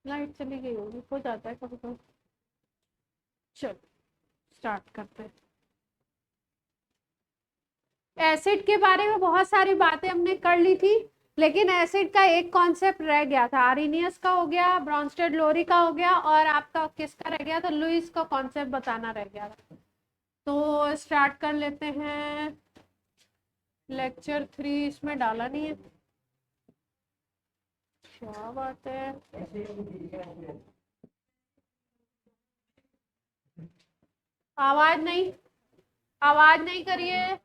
Light चली गई होगी, हो जाता है कभी कभी। चलो स्टार्ट करते हैं। एसिड के बारे में बहुत सारी बातें हमने कर ली थी, लेकिन एसिड का एक कॉन्सेप्ट रह गया था। आर्नियस का हो गया, ब्रॉन्स्टेड लोरी का हो गया, और आपका किसका रह गया था? लुईस का कॉन्सेप्ट बताना रह गया था। तो स्टार्ट कर लेते हैं। लेक्चर 3 इसमें डाला नहीं है, क्या बात है। आवाज नहीं, आवाज नहीं करिए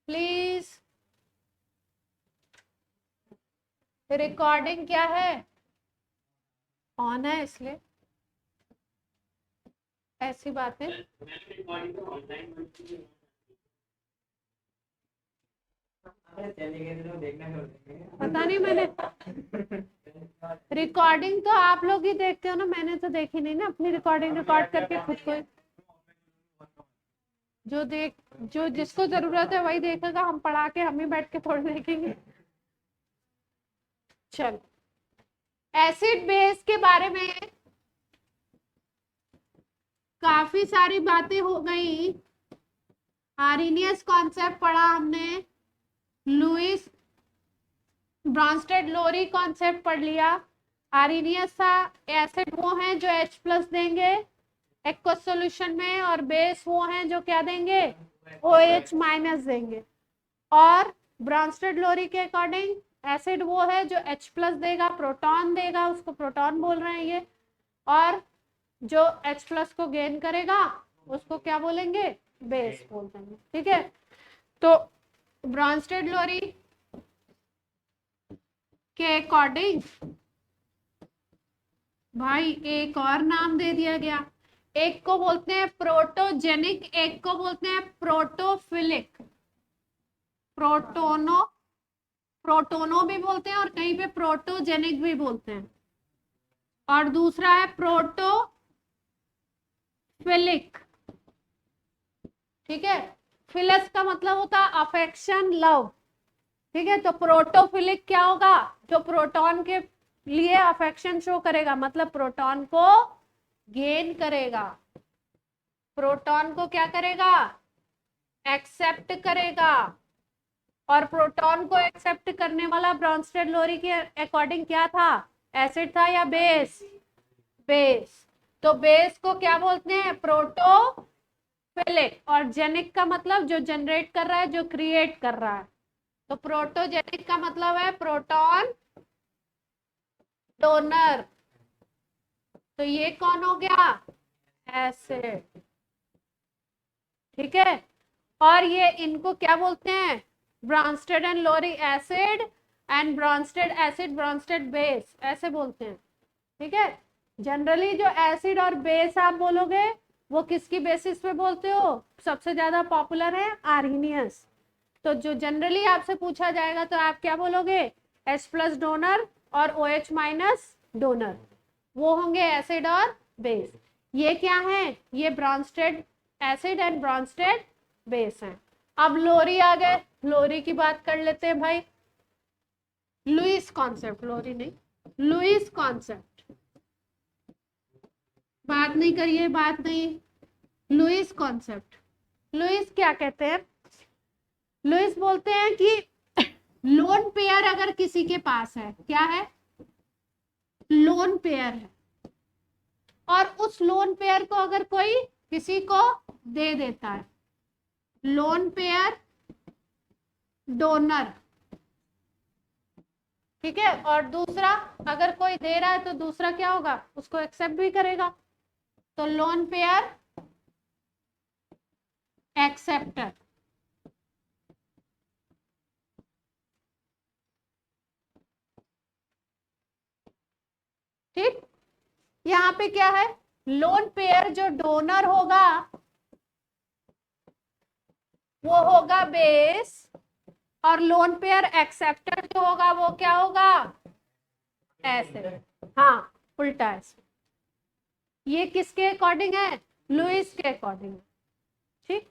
प्लीज। रिकॉर्डिंग क्या है, ऑन है इसलिए ऐसी बातें। पता नहीं, मैंने रिकॉर्डिंग तो आप लोग ही देखते हो ना, मैंने तो देखी नहीं ना अपनी रिकॉर्डिंग रिकॉर्ड करके खुद को। जो जिसको जरूरत है वही देखेगा, हम पढ़ा के हम ही बैठ के थोड़ी देखेंगे। चल, एसिड बेस के बारे में काफी सारी बातें हो गई। आर्नियस कॉन्सेप्ट पढ़ा हमने, लुईस ब्रॉन्स्टेड लोरी कॉन्सेप्ट पढ़ लिया। आर्नियस था एसिड वो हैं जो H प्लस देंगे एक्वस सॉल्यूशन में, और बेस वो हैं जो क्या देंगे? OH माइनस देंगे। और ब्रॉन्स्टेड लोरी के अकॉर्डिंग एसिड वो है जो H प्लस देगा, प्रोटॉन देगा, उसको प्रोटॉन बोल रहे हैं ये। और जो H प्लस को गेन करेगा उसको क्या बोलेंगे? बेस बोल देंगे। ठीक है, तो ब्रॉन्स्टेड लोरी के अकॉर्डिंग भाई एक और नाम दे दिया गया। एक को बोलते हैं प्रोटोजेनिक, एक को बोलते हैं प्रोटोफिलिक। प्रोटोनो प्रोटोनो भी बोलते हैं और कहीं पे प्रोटोजेनिक भी बोलते हैं। और दूसरा है प्रोटोफिलिक। ठीक है, फिलस का मतलब होता है अफेक्शन, लव। ठीक है, तो प्रोटोफिलिक क्या होगा? जो प्रोटॉन के लिए अफेक्शन शो करेगा, मतलब प्रोटॉन को गेन करेगा, प्रोटॉन को क्या करेगा? एक्सेप्ट करेगा। और प्रोटॉन को एक्सेप्ट करने वाला ब्रॉन्स्टेड लोरी के अकॉर्डिंग क्या था? एसिड था या बेस? बेस। तो बेस को क्या बोलते हैं? प्रोटोफिलिक। और जेनिक का मतलब जो जनरेट कर रहा है, जो क्रिएट कर रहा है। तो प्रोटोजेनिक का मतलब है प्रोटॉन डोनर। तो ये कौन हो गया? एसिड। ठीक है, और ये इनको क्या बोलते हैं? Bronsted and Lowry acid and Bronsted acid, Bronsted base, ऐसे बोलते हैं। ठीक है, जनरली जो एसिड और बेस आप बोलोगे वो किसकी बेसिस पे बोलते हो? सबसे ज्यादा पॉपुलर है आर्नियस। तो जो जनरली आपसे पूछा जाएगा तो आप क्या बोलोगे? H प्लस डोनर और OH माइनस डोनर, वो होंगे एसिड और बेस। ये क्या है? ये Brønsted acid and Brønsted base है। अब लोरी आ गए, लोरी की बात कर लेते हैं भाई। लुईस कॉन्सेप्ट, लोरी नहीं, लुईस कॉन्सेप्ट। बात नहीं करिए, बात नहीं। लुईस कॉन्सेप्ट, लुईस क्या कहते हैं? लुईस बोलते हैं कि लोन पेयर अगर किसी के पास है, क्या है? लोन पेयर है, और उस लोन पेयर को अगर कोई किसी को दे देता है, लोन पेयर डोनर। ठीक है, और दूसरा अगर कोई दे रहा है तो दूसरा क्या होगा? उसको एक्सेप्ट भी करेगा। तो लोन पेयर एक्सेप्टर। ठीक, यहाँ पे क्या है? लोन पेयर जो डोनर होगा वो होगा बेस, और लोन पेयर एक्सेप्टर जो होगा वो क्या होगा? ऐसे। हाँ, उल्टा ऐसे। ये किसके अकॉर्डिंग है? लुईस के अकॉर्डिंग। ठीक,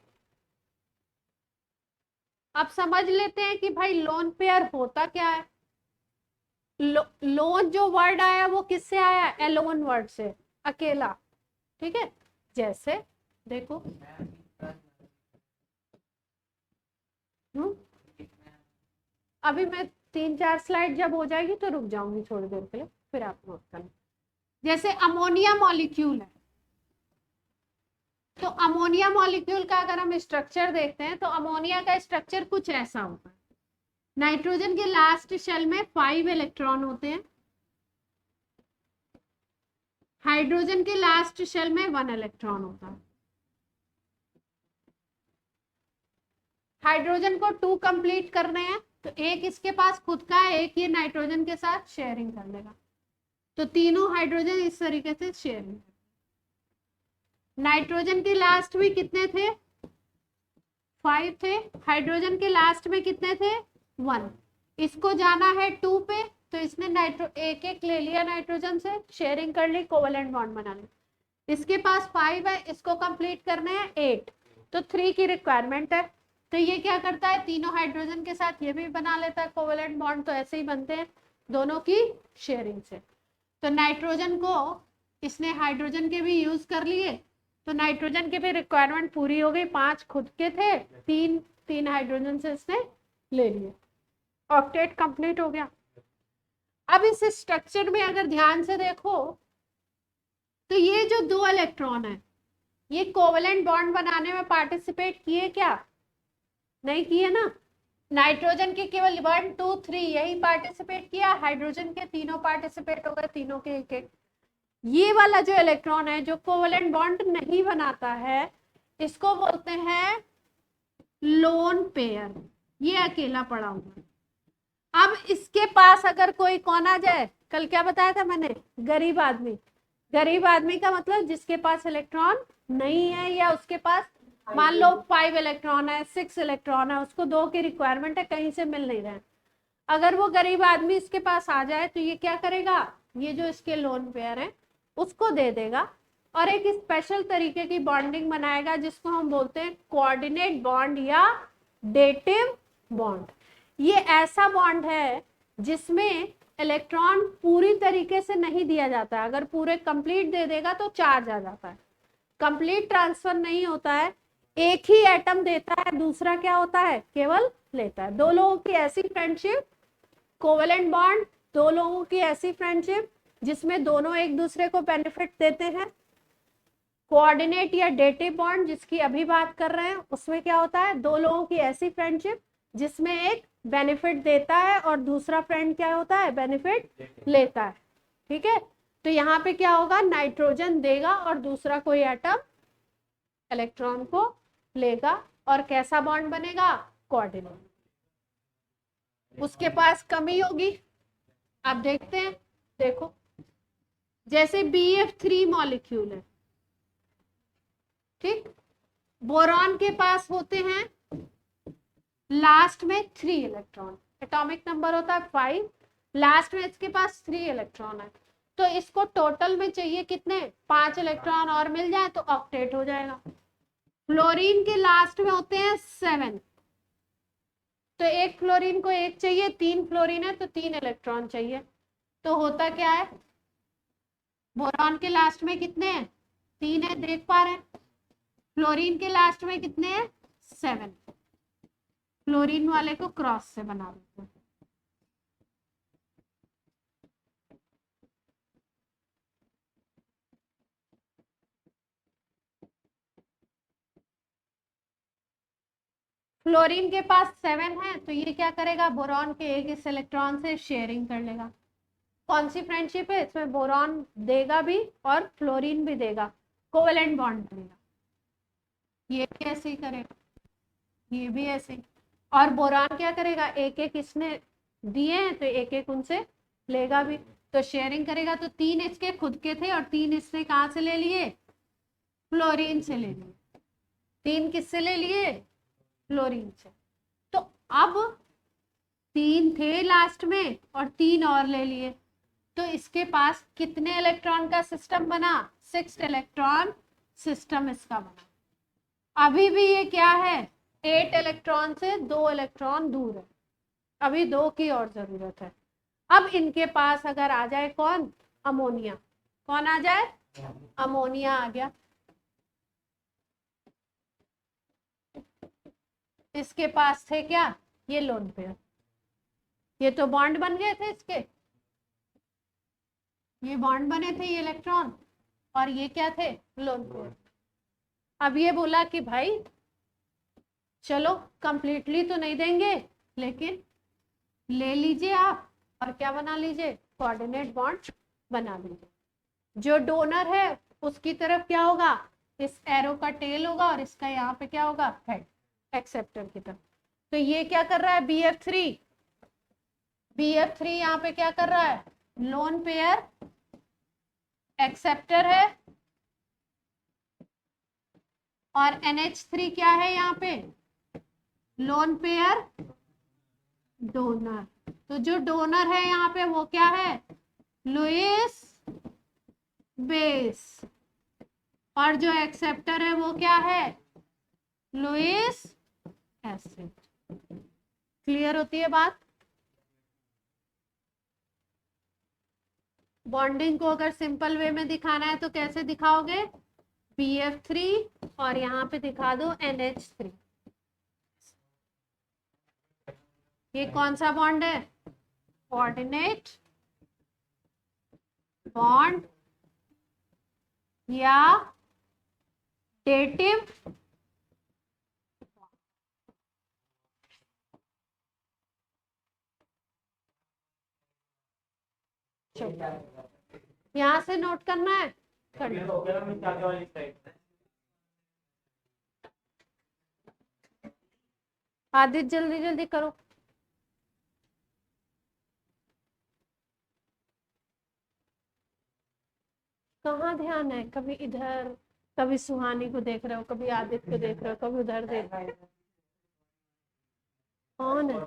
अब समझ लेते हैं कि भाई लोन पेयर होता क्या है। लोन जो वर्ड आया वो किससे आया? एलोन वर्ड से, अकेला। ठीक है, जैसे देखो अभी मैं 3-4 स्लाइड जब हो जाएगी तो रुक जाऊंगी थोड़ी देर के लिए, फिर आप नोट करना। जैसे अमोनिया मॉलिक्यूल है, तो अमोनिया मॉलिक्यूल का अगर हम स्ट्रक्चर देखते हैं तो अमोनिया का स्ट्रक्चर कुछ ऐसा होता है। नाइट्रोजन के लास्ट शेल में 5 इलेक्ट्रॉन होते हैं, हाइड्रोजन के लास्ट शेल में 1 इलेक्ट्रॉन होता है। हाइड्रोजन को 2 कंप्लीट करने हैं, तो एक इसके पास खुद का है, एक ये नाइट्रोजन के साथ शेयरिंग कर लेगा, तो तीनों हाइड्रोजन इस तरीके से शेयरिंग। नाइट्रोजन के लास्ट में कितने थे? 5 थे। हाइड्रोजन के लास्ट में कितने थे? 1। इसको जाना है 2 पे, तो इसने एक एक ले लिया नाइट्रोजन से, शेयरिंग कर ली, कोवेलेंट बॉन्ड बना ली। इसके पास 5 है, इसको कंप्लीट करने हैं 8, तो 3 की रिक्वायरमेंट है। तो ये क्या करता है, तीनों हाइड्रोजन के साथ ये भी बना लेता है कोवेलेंट बॉन्ड, तो ऐसे ही बनते हैं दोनों की शेयरिंग से। तो नाइट्रोजन को इसने हाइड्रोजन के भी यूज कर लिए, तो नाइट्रोजन की भी रिक्वायरमेंट पूरी हो गई। 5 खुद के थे, 3 हाइड्रोजन से इसने ले लिए, ऑक्टेट कंप्लीट हो गया। अब इस स्ट्रक्चर में अगर ध्यान से देखो तो ये जो 2 इलेक्ट्रॉन है, ये कोवेलेंट बॉन्ड बनाने में पार्टिसिपेट किए क्या? नहीं किए ना। नाइट्रोजन के केवल 1, 2, 3 यही पार्टिसिपेट किया, हाइड्रोजन के तीनों पार्टिसिपेट हो गए, तीनों के एक एक। ये वाला जो इलेक्ट्रॉन है जो कोवेलेंट बॉन्ड नहीं बनाता है, इसको बोलते हैं लोन पेयर, ये अकेला पड़ा हुआ। अब इसके पास अगर कोई कौन आ जाए, कल क्या बताया था मैंने, गरीब आदमी। गरीब आदमी का मतलब जिसके पास इलेक्ट्रॉन नहीं है, या उसके पास मान लो 5 इलेक्ट्रॉन है, 6 इलेक्ट्रॉन है, उसको 2 की रिक्वायरमेंट है, कहीं से मिल नहीं रहे। अगर वो गरीब आदमी इसके पास आ जाए तो ये क्या करेगा, ये जो इसके लोन पेयर है उसको दे देगा, और एक स्पेशल तरीके की बॉन्डिंग बनाएगा जिसको हम बोलते हैं कोऑर्डिनेट बॉन्ड या डेटिव बॉन्ड। ये ऐसा बॉन्ड है जिसमें इलेक्ट्रॉन पूरी तरीके से नहीं दिया जाता है, अगर पूरे कंप्लीट दे देगा तो चार्ज आ जाता है। कंप्लीट ट्रांसफर नहीं होता है, एक ही एटम देता है, दूसरा क्या होता है, केवल लेता है। 2 लोगों की ऐसी फ्रेंडशिप कोवेलेंट बॉन्ड, 2 लोगों की ऐसी फ्रेंडशिप जिसमें दोनों एक दूसरे को बेनिफिट देते हैं। कोऑर्डिनेट या डेटिव बॉन्ड जिसकी अभी बात कर रहे हैं, उसमें क्या होता है, 2 लोगों की ऐसी फ्रेंडशिप जिसमें एक बेनिफिट देता है और दूसरा फ्रेंड क्या होता है, बेनिफिट लेता है। ठीक है, तो यहाँ पे क्या होगा, नाइट्रोजन देगा और दूसरा कोई एटम इलेक्ट्रॉन को लेगा, और कैसा बॉन्ड बनेगा, कोऑर्डिनेट। उसके पास कमी होगी, आप देखते हैं, देखो जैसे BF3 मॉलिक्यूल है, ठीक, बोरॉन के पास होते हैं लास्ट में 3 इलेक्ट्रॉन, एटॉमिक नंबर होता है 5, लास्ट में इसके पास 3 इलेक्ट्रॉन है, तो इसको टोटल में चाहिए कितने, 5 इलेक्ट्रॉन और मिल जाए तो ऑक्टेट हो जाएगा। फ्लोरीन के लास्ट में होते हैं 7, तो एक फ्लोरीन को एक चाहिए, 3 फ्लोरीन है तो 3 इलेक्ट्रॉन चाहिए, तो होता क्या है, बोरॉन के लास्ट में कितने हैं, 3 है, देख पा रहे हैं। फ्लोरीन के लास्ट में कितने हैं, 7। फ्लोरीन वाले को क्रॉस से बना देते हैं। फ्लोरीन के पास 7 है, तो ये क्या करेगा, बोरॉन के एक इस इलेक्ट्रॉन से शेयरिंग कर लेगा। कौन सी फ्रेंडशिप है इसमें, बोरॉन देगा भी और फ्लोरीन भी देगा, कोवेलेंट बॉन्ड बनेगा। ये भी ऐसे ही करेगा, ये भी ऐसे ही, और बोरॉन क्या करेगा, एक एक इसने दिए हैं तो एक एक उनसे लेगा भी, तो शेयरिंग करेगा। तो 3 इसके खुद के थे और 3 इसने कहाँ से ले लिए, फ्लोरीन से ले लिए। 3 किससे ले लिए, फ्लोरीन से। तो अब 3 थे लास्ट में और 3 और ले लिए, तो इसके पास कितने इलेक्ट्रॉन का सिस्टम बना, 6 इलेक्ट्रॉन सिस्टम इसका बना। अभी भी ये क्या है, 8 इलेक्ट्रॉन से 2 इलेक्ट्रॉन दूर है, अभी 2 की और जरूरत है। अब इनके पास अगर आ जाए कौन, अमोनिया, कौन आ जाए, अमोनिया आ गया, इसके पास थे क्या, ये लोन पेयर, ये तो बॉन्ड बन गए थे इसके, ये बॉन्ड बने थे, ये इलेक्ट्रॉन, और ये क्या थे, लोन पेयर। अब ये बोला कि भाई चलो कंप्लीटली तो नहीं देंगे, लेकिन ले लीजिए आप और क्या बना लीजिए, कोऑर्डिनेट बॉन्ड बना लीजिए। जो डोनर है उसकी तरफ क्या होगा, इस एरो का टेल होगा और इसका यहाँ पे क्या होगा, हेड, एक्सेप्टर की तरफ। तो ये क्या कर रहा है, BF3, BF3 यहाँ पे क्या कर रहा है, लोन पेयर एक्सेप्टर है, और NH3 क्या है यहाँ पे, लोन पेयर डोनर। तो जो डोनर है यहाँ पे वो क्या है, लुईस बेस, और जो एक्सेप्टर है वो क्या है, लुईस एसिड। क्लियर होती है बात। बॉन्डिंग को अगर सिंपल वे में दिखाना है तो कैसे दिखाओगे, BF3 और यहाँ पे दिखा दो NH3। ये कौन सा बॉन्ड है, कोऑर्डिनेट बॉन्ड या डेटिव यहाँ से नोट करना है, आदित्य जल्दी जल्दी करो। कहाँ ध्यान है, कभी इधर, कभी सुहानी को देख रहे हो, कभी आदित्य को देख रहे हो, कभी उधर देख रहे हो, कौन है।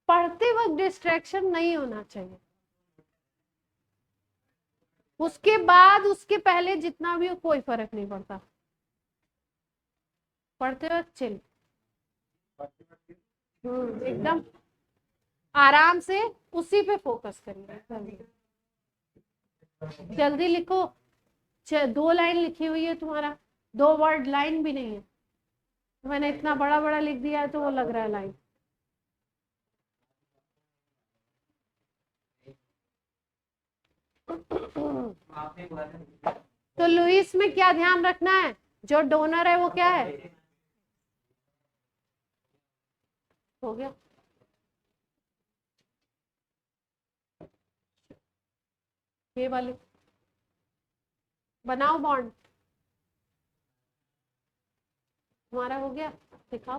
पढ़ते वक्त डिस्ट्रैक्शन नहीं होना चाहिए, उसके बाद उसके पहले जितना भी हो कोई फर्क नहीं पड़ता, पढ़ते वक्त चिल, एकदम आराम से उसी पे फोकस करिए। जल्दी लिखो, 2 लाइन लिखी हुई है तुम्हारा, 2 वर्ड लाइन भी नहीं है, मैंने इतना बड़ा बड़ा लिख दिया है तो वो लग रहा है लाइन। तो लुईस में क्या ध्यान रखना है, जो डोनर है वो क्या है, हो गया। ये वाले बनाओ बॉन्ड, तुम्हारा हो गया, दिखाओ।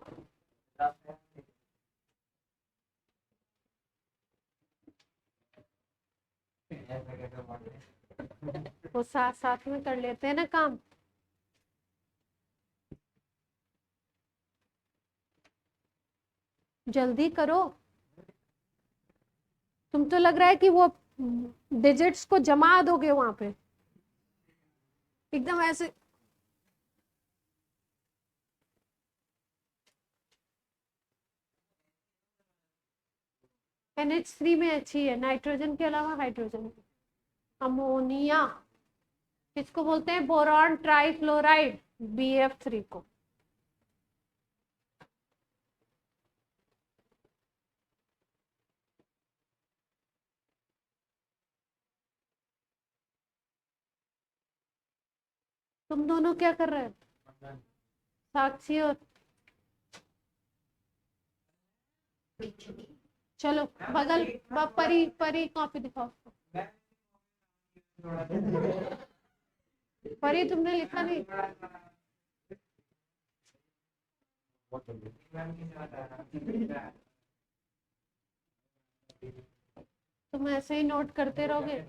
वो साथ साथ में कर लेते हैं ना काम। जल्दी करो, तुम तो लग रहा है कि वो डिजिट्स को जमा दोगे वहां पे एकदम ऐसे। NH3 में अच्छी है, नाइट्रोजन के अलावा हाइड्रोजन। अमोनिया किसको बोलते हैं, बोरॉन ट्राइफ्लोराइड, BF3 को। तुम दोनों क्या कर रहे हो, साक्षी और, चलो बगल, परी परी कॉपी दिखाओ। परी तुमने लिखा नहीं, तुम ऐसे ही नोट करते रहोगे।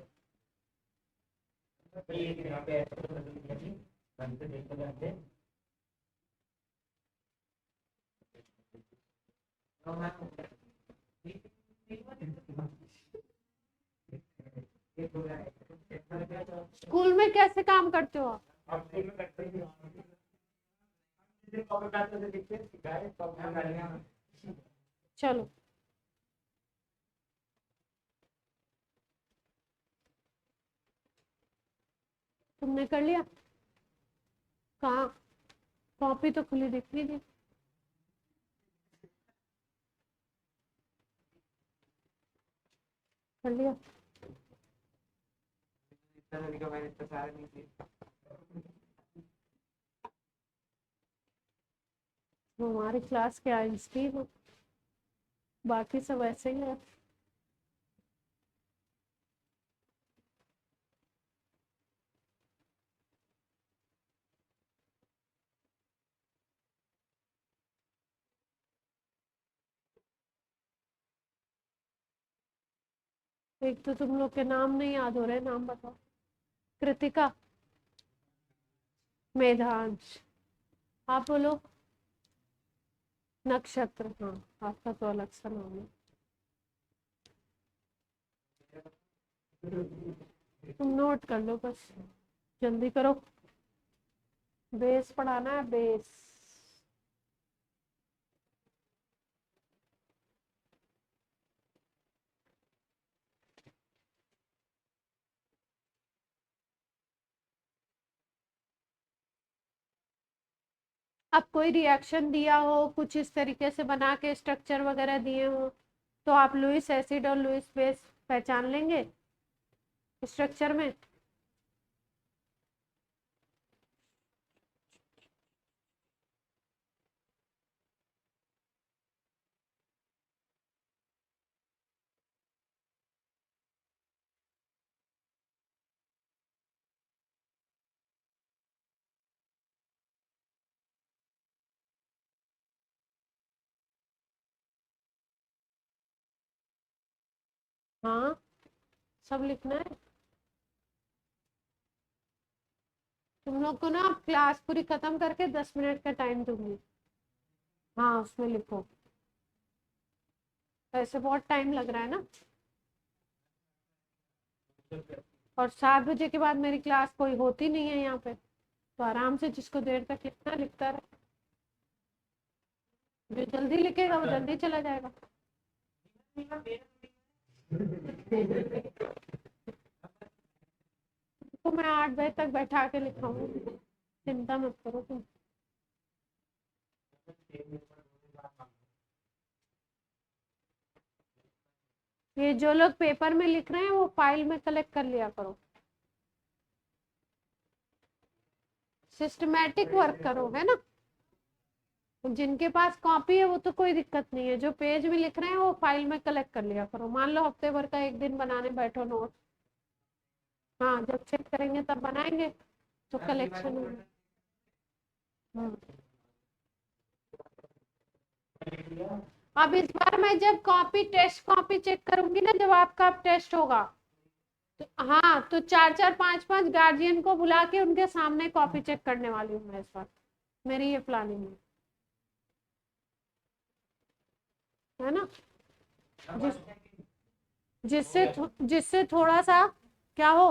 स्कूल में कैसे काम करते हो आप, चलो तुमने कर लिया? कहाँ? कॉपी तो खुली दिख रही थी। कर लिया? हमारी क्लास के आइंस्टीन हो, बाकी सब ऐसे ही है। एक तो तुम लोग के नाम नहीं याद हो रहे, नाम बताओ। कृतिका, मेधांश, आप बोलो। नक्षत्र, हाँ आपका तो अलग सा नाम है। तुम नोट कर लो बस, जल्दी करो, बेस पढ़ाना है, बेस। अब कोई रिएक्शन दिया हो, कुछ इस तरीके से बना के स्ट्रक्चर वगैरह दिए हो, तो आप लुईस एसिड और लुईस बेस पहचान लेंगे स्ट्रक्चर में। हाँ, सब लिखना है तुम लोग को ना। क्लास पूरी खत्म करके 10 मिनट का टाइम दूंगी। हाँ, उसमें लिखो, ऐसे बहुत टाइम लग रहा है ना। और 7 बजे के बाद मेरी क्लास कोई होती नहीं है यहाँ पे, तो आराम से जिसको देर तक लिखना लिखता रहे। जो जल्दी लिखेगा वो जल्दी चला जाएगा। तो मैं 8 बजे तक बैठा के लिखाऊंगी, चिंता मत करो तुम। ये जो लोग पेपर में लिख रहे हैं वो फाइल में कलेक्ट कर लिया करो, सिस्टमैटिक वर्क करो, है ना। जिनके पास कॉपी है वो तो कोई दिक्कत नहीं है, जो पेज में लिख रहे हैं वो फाइल में कलेक्ट कर लिया करो। मान लो हफ्ते भर का एक दिन बनाने बैठो नोट, हाँ जब चेक करेंगे तब बनाएंगे, तो कलेक्शन होगा। अब इस बार मैं जब कॉपी टेस्ट कॉपी चेक करूंगी ना, जब आपका टेस्ट होगा, तो हाँ, तो 4 4 5 5 गार्जियन को बुला के उनके सामने कॉपी चेक करने वाली हूँ मैं इस बार। मेरी ये प्लानिंग है ना। जिस जिससे जिससे थोड़ा सा क्या हो।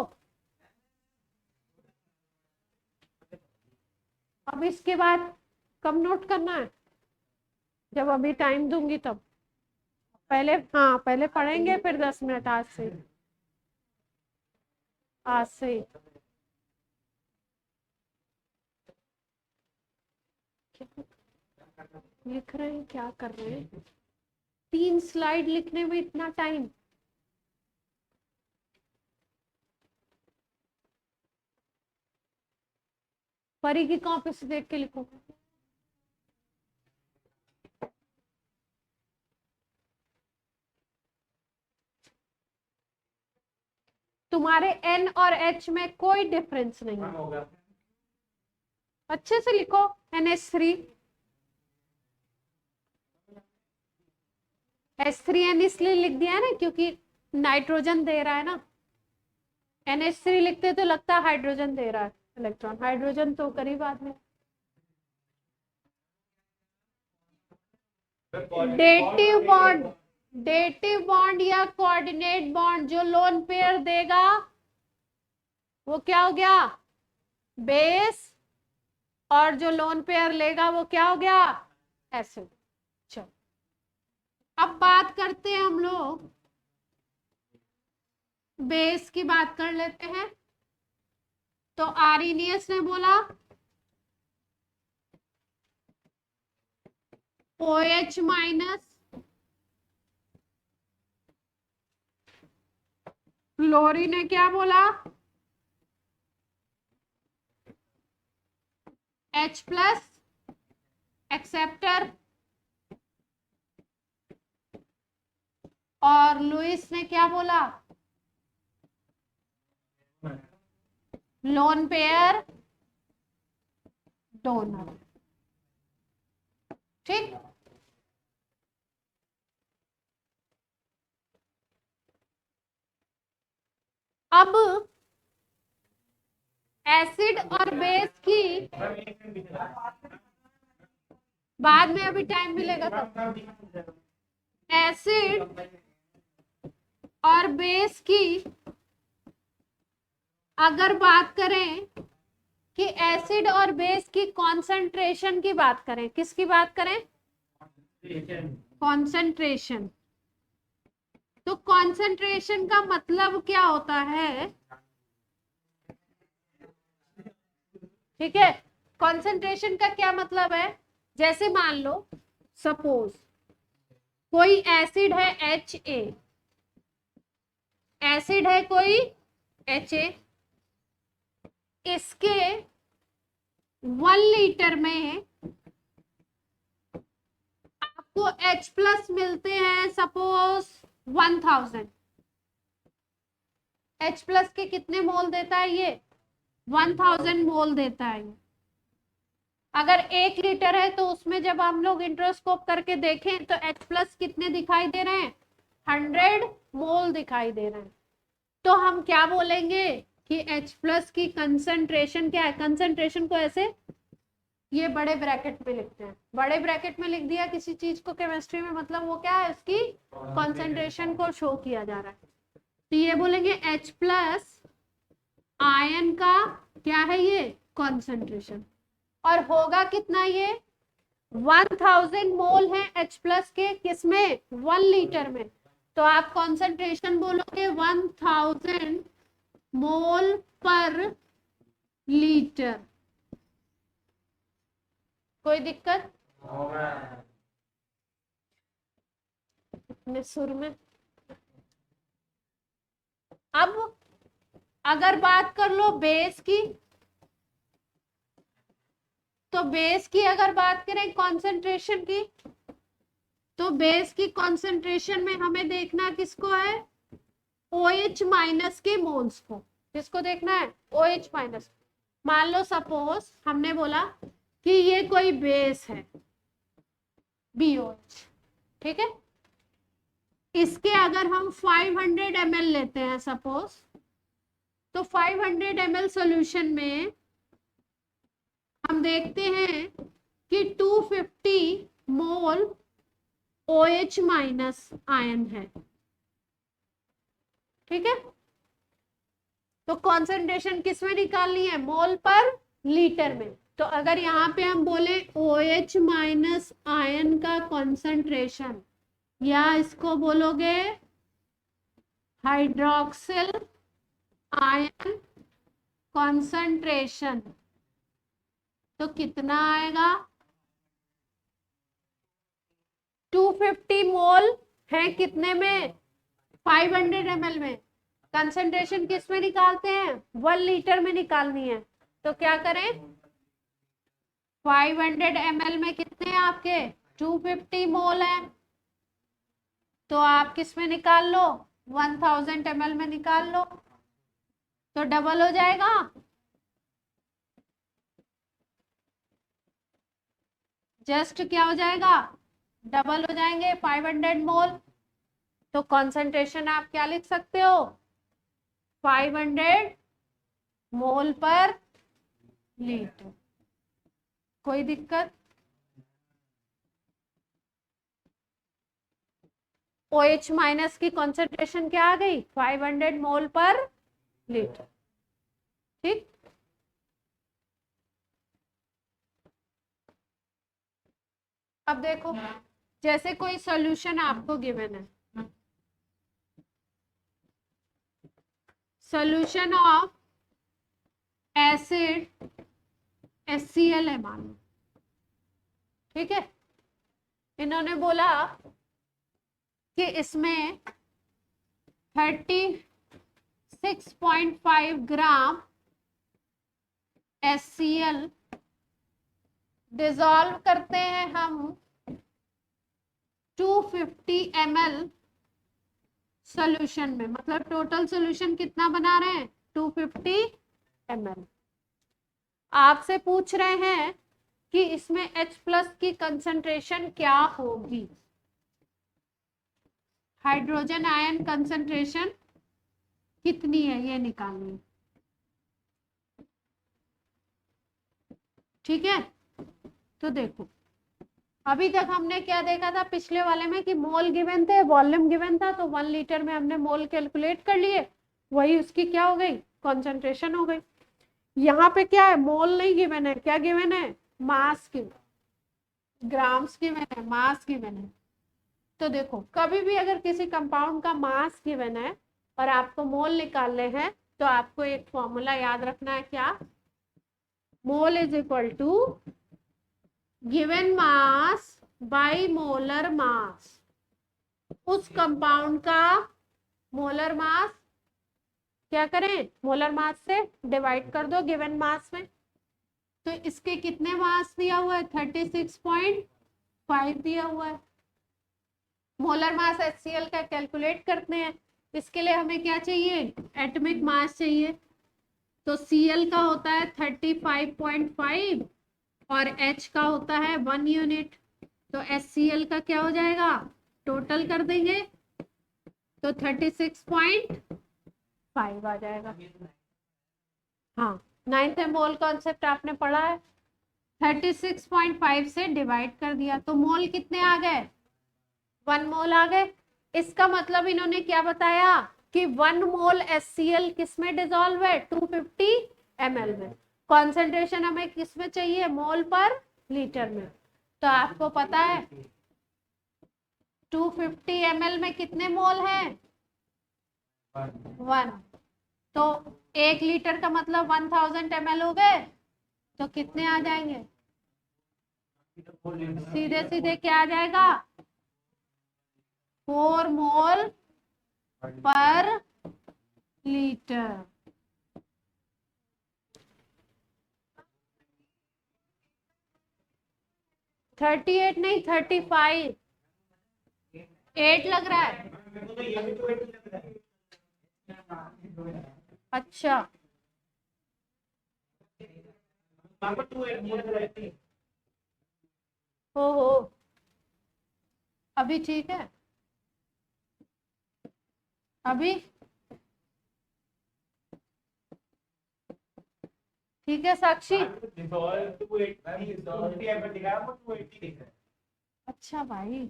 अब इसके बाद कब नोट करना है? जब अभी टाइम दूंगी तब। पहले, हाँ पहले पढ़ेंगे, फिर 10 मिनट आज से। आज से लिख रहे हैं, क्या कर रहे हैं? 3 स्लाइड लिखने में इतना टाइम? परी की कॉपी से देख के लिखो। तुम्हारे एन और एच में कोई डिफरेंस नहीं है, अच्छे से लिखो। NH3, H3N इसलिए लिख दिया है ना क्योंकि नाइट्रोजन दे रहा है ना। NH3 लिखते तो लगता है हाइड्रोजन दे रहा है इलेक्ट्रॉन, हाइड्रोजन तो करीब बाद में। डेटिव बॉन्ड, डेटिव बॉन्ड या कोऑर्डिनेट बॉन्ड जो लोन पेयर देगा वो क्या हो गया? बेस। और जो लोन पेयर लेगा वो क्या हो गया? एसिड। चलो अब बात करते हैं हम लोग, बेस की बात कर लेते हैं। तो आर्नियस ने बोला OH माइनस, फ्लोरी ने क्या बोला H प्लस एक्सेप्टर, और लुइस ने क्या बोला लोन पेयर डोनर। ठीक, अब एसिड और बेस की बाद में अभी टाइम मिलेगा तब। एसिड और बेस की अगर बात करें कि एसिड और बेस की कॉन्सेंट्रेशन की बात करें, किसकी बात करें कॉन्सेंट्रेशन, तो कॉन्सेंट्रेशन का मतलब क्या होता है, ठीक है, कॉन्सेंट्रेशन का क्या मतलब है, जैसे मान लो सपोज कोई एसिड है HA, एसिड है कोई HA, इसके 1 लीटर में आपको H प्लस मिलते हैं सपोज 1000, H प्लस के कितने मोल देता है ये 1000 मोल देता है। अगर 1 लीटर है तो उसमें जब हम लोग इंट्रोस्कोप करके देखें तो H प्लस कितने दिखाई दे रहे हैं 100 मोल दिखाई दे रहे हैं। तो हम क्या बोलेंगे कि H प्लस की कंसंट्रेशन क्या है, कंसंट्रेशन को ऐसे ये बड़े ब्रैकेट में लिखते हैं, बड़े ब्रैकेट में लिख दिया किसी चीज को केमिस्ट्री में, मतलब वो क्या है उसकी कंसंट्रेशन को शो किया जा रहा है। तो ये बोलेंगे H प्लस आयन का क्या है ये कंसंट्रेशन, और होगा कितना ये 1000 मोल है H प्लस के किसमें 1 लीटर में, तो आप कंसंट्रेशन बोलोगे 1000 मोल पर लीटर। कोई दिक्कत अपने सुर में। अब अगर बात कर लो बेस की, तो बेस की अगर बात करें कंसंट्रेशन की, तो बेस की कंसंट्रेशन में हमें देखना किसको है OH माइनस के मोल्स को, किसको देखना है OH माइनस। मान लो सपोज हमने बोला कि ये कोई बेस है BOH, ठीक है, इसके अगर हम 500 ml लेते हैं सपोज, तो 500 ml सॉल्यूशन में हम देखते हैं कि 250 मोल OH माइनस आयन है, ठीक है, तो कॉन्सेंट्रेशन किस में निकालनी है मोल पर लीटर में। तो अगर यहाँ पे हम बोले OH माइनस आयन का कॉन्सेंट्रेशन, या इसको बोलोगे हाइड्रोक्सिल आयन कॉन्सेंट्रेशन, तो कितना आएगा 250 मोल है कितने में 500 ml में, कंसंट्रेशन किस में निकालते हैं 1 लीटर में निकालनी है, तो क्या करें 500 ml में कितने हैं आपके 250 मोल है, तो आप किस में निकाल लो 1000 ml में निकाल लो, तो डबल हो जाएगा, जस्ट क्या हो जाएगा डबल हो जाएंगे 500 मोल। तो कंसंट्रेशन आप क्या लिख सकते हो 500 मोल पर लीटर। कोई दिक्कत, OH माइनस की कंसंट्रेशन क्या आ गई 500 मोल पर लीटर, ठीक। अब देखो जैसे कोई सॉल्यूशन आपको गिवन है, सॉल्यूशन ऑफ एसिड HCl है मान लो, ठीक है। इन्होंने बोला कि इसमें 36.5 ग्राम HCl डिसॉल्व करते हैं हम 250 ml सॉल्यूशन में, मतलब टोटल सॉल्यूशन कितना बना रहे हैं 250 ml। आपसे पूछ रहे हैं कि इसमें H+ की कंसंट्रेशन क्या होगी, हाइड्रोजन आयन कंसंट्रेशन कितनी है ये निकालनी है, ठीक है। तो देखो अभी तक हमने क्या देखा था पिछले वाले में कि मोल गिवन थे, वॉल्यूम गिवन था, तो 1 लीटर में हमने मोल कैलकुलेट कर लिए, वही उसकी क्या हो गई कंसंट्रेशन हो गई। यहाँ पे क्या है, मोल नहीं गिवन है, क्या गिवन है, मास गिवन, ग्राम्स गिवन है, मास गिवन है। तो देखो कभी भी अगर किसी कंपाउंड का मास गिवन है और आपको मोल निकालने हैं तो आपको एक फॉर्मूला याद रखना है, क्या, mole is equal to given mass by molar mass. उस कंपाउंड का मोलर मास क्या करें, मोलर मास से डिवाइड कर दो गिवन मास में। तो इसके कितने मास दिया हुआ है, 36.5 दिया हुआ है। मोलर मास HCl का कैलकुलेट करते हैं, इसके लिए हमें क्या चाहिए, एटॉमिक मास चाहिए। तो Cl का होता है 35.5 और H का होता है 1 यूनिट। तो HCl का क्या हो जाएगा, टोटल कर देंगे तो 36.5 आ जाएगा। हाँ 9th मोल कॉन्सेप्ट आपने पढ़ा है। 36.5 से डिवाइड कर दिया तो मोल कितने आ गए, 1 मोल आ गए। इसका मतलब इन्होंने क्या बताया कि 1 मोल HCl किस में डिसॉल्व है, 250 ml में। कॉन्सेंट्रेशन हमें किस में चाहिए, मोल पर लीटर में। तो आपको पता है 250 ml में कितने मोल हैं, 1। तो 1 लीटर का मतलब 1000 ml हो गए, तो कितने आ जाएंगे, सीधे सीधे क्या आ जाएगा, 4 मोल पर लीटर। थर्टी एट नहीं 35, 8 लग रहा है। अच्छा हो अभी ठीक है, अभी ठीक है साक्षी। अच्छा भाई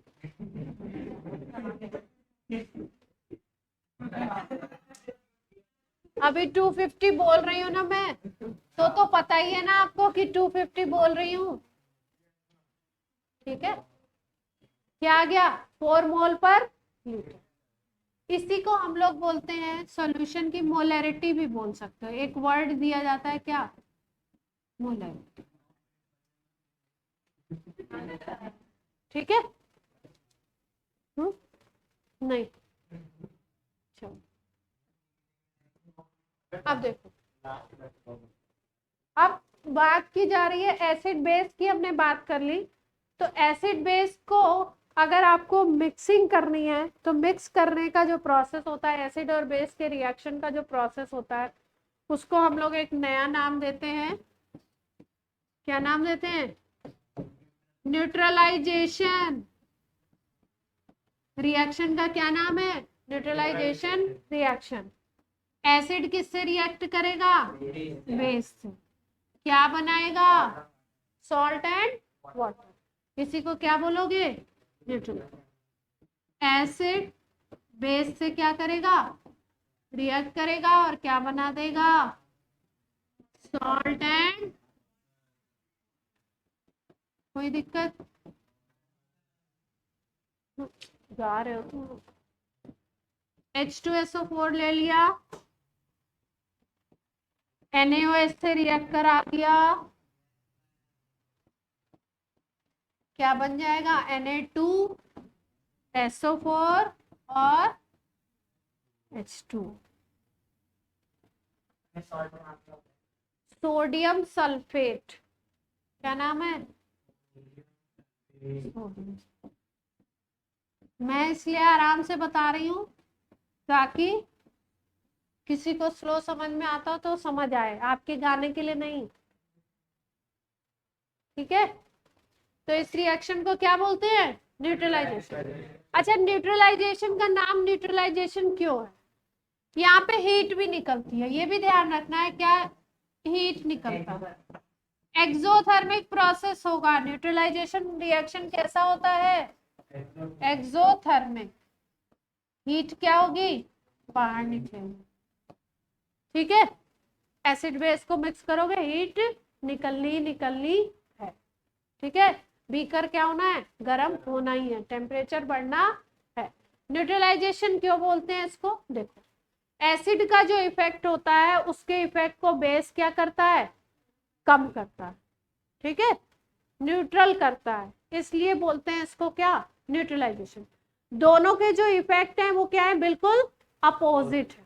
अभी 250 बोल रही हूँ ना मैं, तो पता ही है ना आपको कि 250 बोल रही हूँ, ठीक है। क्या आ गया, 4 मोल पर लीटर। इसी को हम लोग बोलते हैं सॉल्यूशन की मोलैरिटी भी बोल सकते हो, एक वर्ड दिया जाता है क्या, मोलैरिटी, ठीक है। नहीं चलो अब देखो, अब बात की जा रही है एसिड बेस की, हमने बात कर ली। तो एसिड बेस को अगर आपको मिक्सिंग करनी है तो मिक्स करने का जो प्रोसेस होता है, एसिड और बेस के रिएक्शन का जो प्रोसेस होता है, उसको हम लोग एक नया नाम देते हैं, क्या नाम देते हैं, न्यूट्रलाइजेशन। रिएक्शन का क्या नाम है, न्यूट्रलाइजेशन रिएक्शन। एसिड किससे रिएक्ट करेगा, बेस से, क्या बनाएगा, सॉल्ट एंड वाटर। इसी को क्या बोलोगे, न्यूट्रल। एसिड बेस से क्या करेगा, रिएक्ट करेगा और क्या बना देगा, सॉल्ट एंड, कोई दिक्कत, जा रहे हो तुम। H2SO4 ले लिया, NaOH से रिएक्ट करा दिया, क्या बन जाएगा? Na2SO4 और H2, सोडियम सल्फेट। क्या नाम है? मैं इसलिए आराम से बता रही हूँ ताकि किसी को स्लो समझ में आता हो तो समझ आए, आपके गाने के लिए नहीं। ठीक है, तो इस रिएक्शन को क्या बोलते हैं? न्यूट्रलाइजेशन। अच्छा, न्यूट्रलाइजेशन का नाम न्यूट्रलाइजेशन क्यों है? यहाँ पे हीट भी निकलती है, ये भी ध्यान रखना है, क्या हीट निकलता है। एक्सोथर्मिक प्रोसेस होगा। न्यूट्रलाइजेशन रिएक्शन कैसा होता है? एक्सोथर्मिक। हीट क्या होगी? बाहर निकलेगी। ठीक है, एसिड बेस को मिक्स करोगे, हीट निकलनी निकलनी है। ठीक है, बीकर क्या होना है? गर्म होना ही है, टेम्परेचर बढ़ना है। न्यूट्रलाइजेशन क्यों बोलते हैं इसको? देखो, एसिड का जो इफेक्ट होता है उसके इफेक्ट को बेस क्या करता है? कम करता है। ठीक है, न्यूट्रल करता है, इसलिए बोलते हैं इसको क्या? न्यूट्रलाइजेशन। दोनों के जो इफेक्ट हैं वो क्या है? बिल्कुल अपोजिट है।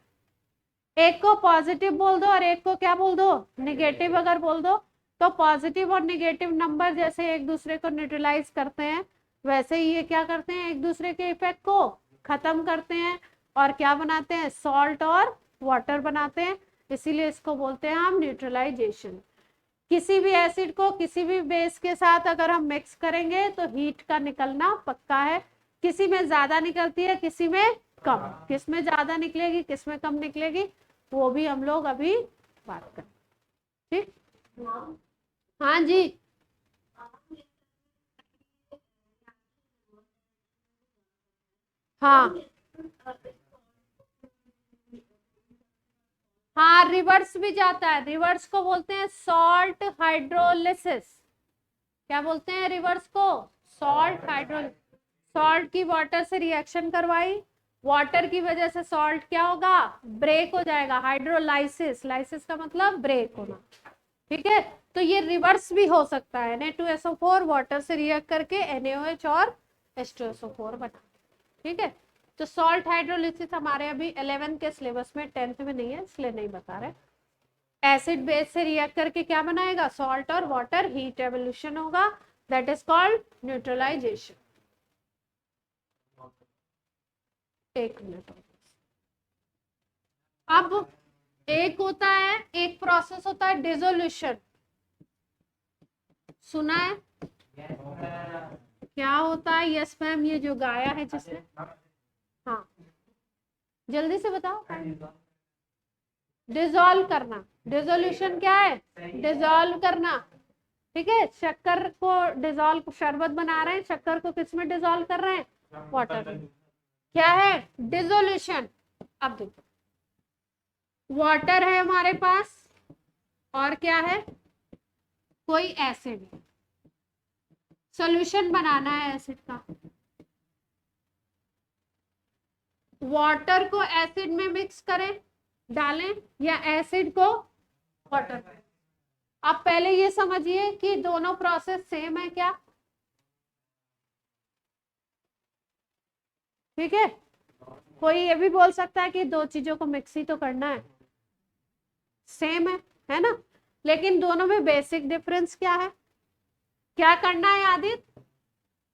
एक को पॉजिटिव बोल दो और एक को क्या बोल दो? निगेटिव। अगर बोल दो तो पॉजिटिव और निगेटिव नंबर जैसे एक दूसरे को न्यूट्रलाइज करते हैं, वैसे ही ये क्या करते हैं? एक दूसरे के इफेक्ट को खत्म करते हैं और क्या बनाते हैं? सॉल्ट और वाटर बनाते हैं। इसीलिए इसको बोलते हैं हम न्यूट्रलाइजेशन। किसी भी एसिड को किसी भी बेस के साथ अगर हम मिक्स करेंगे तो हीट का निकलना पक्का है। किसी में ज्यादा निकलती है, किसी में कम। किस में ज्यादा निकलेगी, किस में कम निकलेगी, वो भी हम लोग अभी बात करें। ठीक, हाँ जी। हाँ हाँ, रिवर्स भी जाता है। रिवर्स को बोलते हैं सॉल्ट हाइड्रोलिसिस। क्या बोलते हैं रिवर्स को? Salt hydrolysis. सॉल्ट की वाटर से रिएक्शन करवाई, वाटर की वजह से सॉल्ट क्या होगा? ब्रेक हो जाएगा। हाइड्रोलाइसिस, लाइसिस का मतलब ब्रेक होना। ठीक है, तो ये रिवर्स भी हो सकता है। Na2SO4 वाटर से रिएक्ट करके NaOH और H2SO4 बना। ठीक है, तो सॉल्ट हाइड्रोलिसिस हमारे अभी 11th के सिलेबस में, 10th में नहीं है इसलिए नहीं बता रहे। एसिड बेस से रिएक्ट करके क्या बनाएगा? सॉल्ट और वाटर, हीट एवोल्यूशन होगा, दैट इज कॉल्ड न्यूट्रलाइजेशन। एक मिनट। अब एक होता है, एक प्रोसेस होता है डिसोल्यूशन। सुना है? क्या होता है? यस मैम, ये जो गाया है जिसने, हाँ जल्दी से बताओ। डिसॉल्व करना। डिसोल्यूशन क्या है? डिसॉल्व करना। ठीक है, शक्कर को डिसॉल्व, शरबत बना रहे हैं, शक्कर को किस में डिसॉल्व कर रहे हैं? वाटर में। क्या है? डिसोल्यूशन। अब देखो, वाटर है हमारे पास और क्या है? कोई एसिड। सॉल्यूशन बनाना है एसिड का। वाटर को एसिड में मिक्स करें, डालें, या एसिड को वाटर में? अब पहले ये समझिए कि दोनों प्रोसेस सेम है क्या? ठीक है, कोई ये भी बोल सकता है कि दो चीजों को मिक्स ही तो करना है, सेम है ना? लेकिन दोनों में बेसिक डिफरेंस क्या है? क्या करना है आदित्य?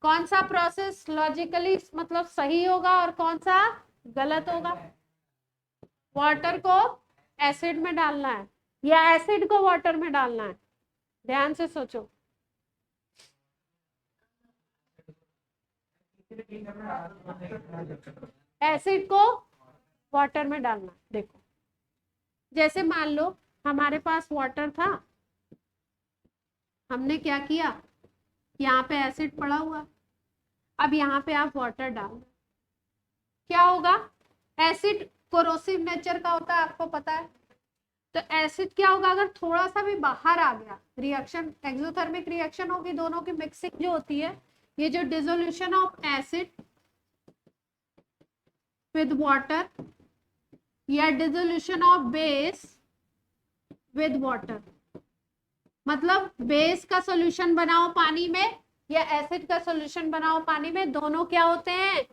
कौन सा प्रोसेस लॉजिकली मतलब सही होगा और कौन सा गलत होगा? वाटर को एसिड में डालना है या एसिड को वाटर में डालना है? ध्यान से सोचो। एसिड को वाटर में डालना। देखो, जैसे मान लो हमारे पास वाटर था, हमने क्या किया? यहाँ पे एसिड पड़ा हुआ, अब यहाँ पे आप वाटर डाल, क्या होगा? एसिड कोरोसिव नेचर का होता है, आपको पता है। तो एसिड क्या होगा? अगर थोड़ा सा भी बाहर आ गया, रिएक्शन एक्सोथर्मिक रिएक्शन होगी, दोनों की मिक्सिंग जो होती है, ये जो dissolution of acid with water या dissolution of base with water. मतलब बेस का सॉल्यूशन बनाओ पानी में या एसिड का सॉल्यूशन बनाओ पानी में, दोनों क्या होते हैं,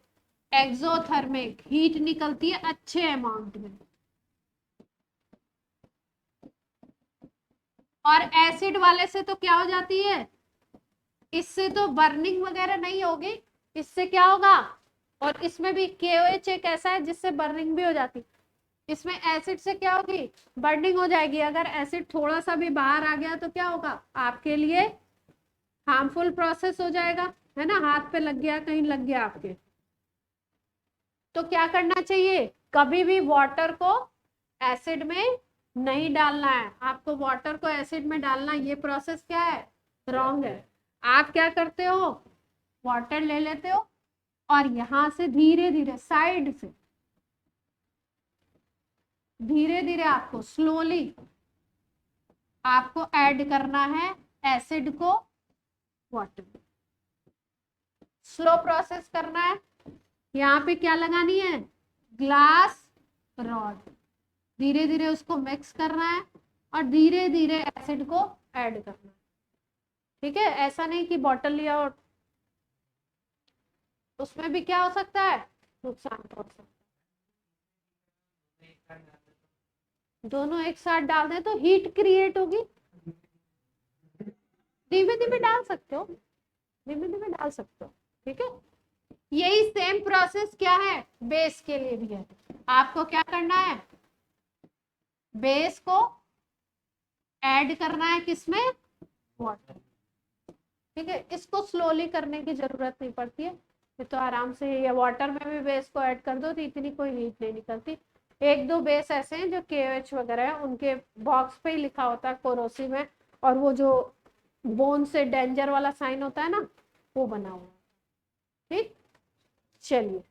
एक्सोथर्मिक, हीट निकलती है अच्छे अमाउंट में। और एसिड वाले से तो क्या हो जाती है, इससे तो बर्निंग वगैरह नहीं होगी, इससे क्या होगा, और इसमें भी KOH एक ऐसा है जिससे बर्निंग भी हो जाती, इसमें एसिड से क्या होगी, बर्निंग हो जाएगी। अगर एसिड थोड़ा सा भी बाहर आ गया तो क्या होगा, आपके लिए हार्मफुल प्रोसेस हो जाएगा, है ना, हाथ पे लग गया, कहीं लग गया आपके। तो क्या करना चाहिए, कभी भी वाटर को एसिड में नहीं डालना है, आपको वाटर को एसिड में डालना, ये प्रोसेस क्या है, रॉन्ग है। आप क्या करते हो, वाटर ले लेते हो और यहां से धीरे धीरे साइड से, धीरे धीरे आपको स्लोली आपको ऐड करना है एसिड को वाटर में, स्लो प्रोसेस करना है। यहाँ पे क्या लगानी है, ग्लास रॉड, धीरे धीरे उसको मिक्स करना है और धीरे धीरे एसिड को ऐड करना है। ठीक है, ऐसा नहीं कि बॉटल लिया और उसमें भी क्या हो सकता है, नुकसान पहुंच सकता है। दोनों एक साथ डाल दें तो हीट क्रिएट होगी। धीमे धीमे डाल सकते हो, धीमे धीमे डाल सकते हो, ठीक है। यही सेम प्रोसेस क्या है, बेस के लिए भी है। आपको क्या करना है, बेस को ऐड करना है किसमें, वाटर, ठीक है। इसको स्लोली करने की जरूरत नहीं पड़ती है, ये तो आराम से, ये वाटर में भी बेस को ऐड कर दो तो इतनी कोई हीट नहीं निकलती। एक दो बेस ऐसे हैं जो KOH वगैरह है, उनके बॉक्स पे ही लिखा होता है कोरोसिव में, और वो जो बोन से डेंजर वाला साइन होता है ना, वो बना हुआ है। ठीक, चलिए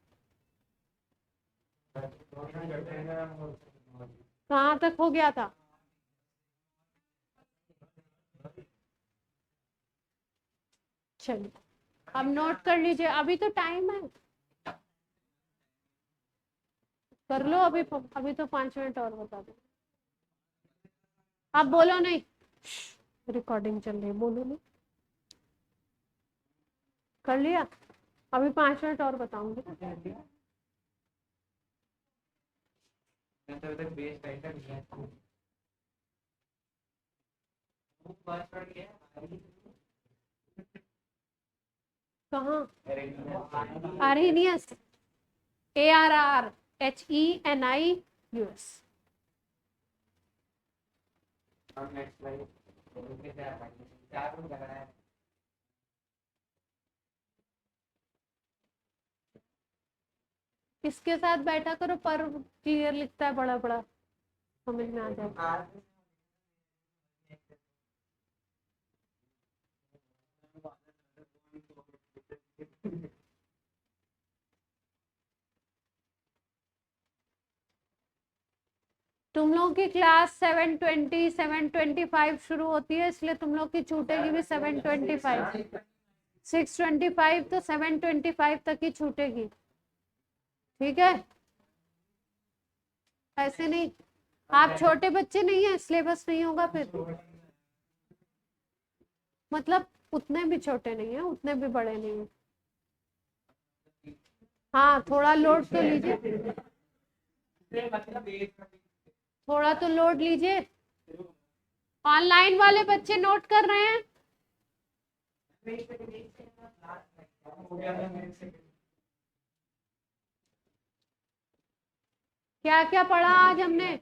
कहाँ तक हो गया था, चलिए अब नोट कर लीजिए, अभी तो टाइम है, कर लो अभी, अभी तो 5 मिनट और बता दो। आप बोलो नहीं, रिकॉर्डिंग चल रही है, बोलो नहीं, कर लिया, अभी 5 मिनट और बताऊंगी। कहाँ, अरेनियस, ARRHENIUS। किसके साथ बैठा करो, पर क्लियर लिखता है बड़ा बड़ा, समझ में आ जाए। तुम लोग की क्लास 7:20 7:25 शुरू होती है, इसलिए तुम लोग की छूटेगी भी 7:25, 6:25 तो 7:25 तक ही छूटेगी, ठीक है। ऐसे नहीं, आप छोटे बच्चे नहीं है, सिलेबस नहीं होगा फिर, मतलब उतने भी छोटे नहीं है, उतने भी बड़े नहीं है। हाँ थोड़ा लोड तो लीजिए, थोड़ा तो लोड लीजिए। ऑनलाइन वाले बच्चे नोट कर रहे हैं, क्या क्या पढ़ा आज हमने।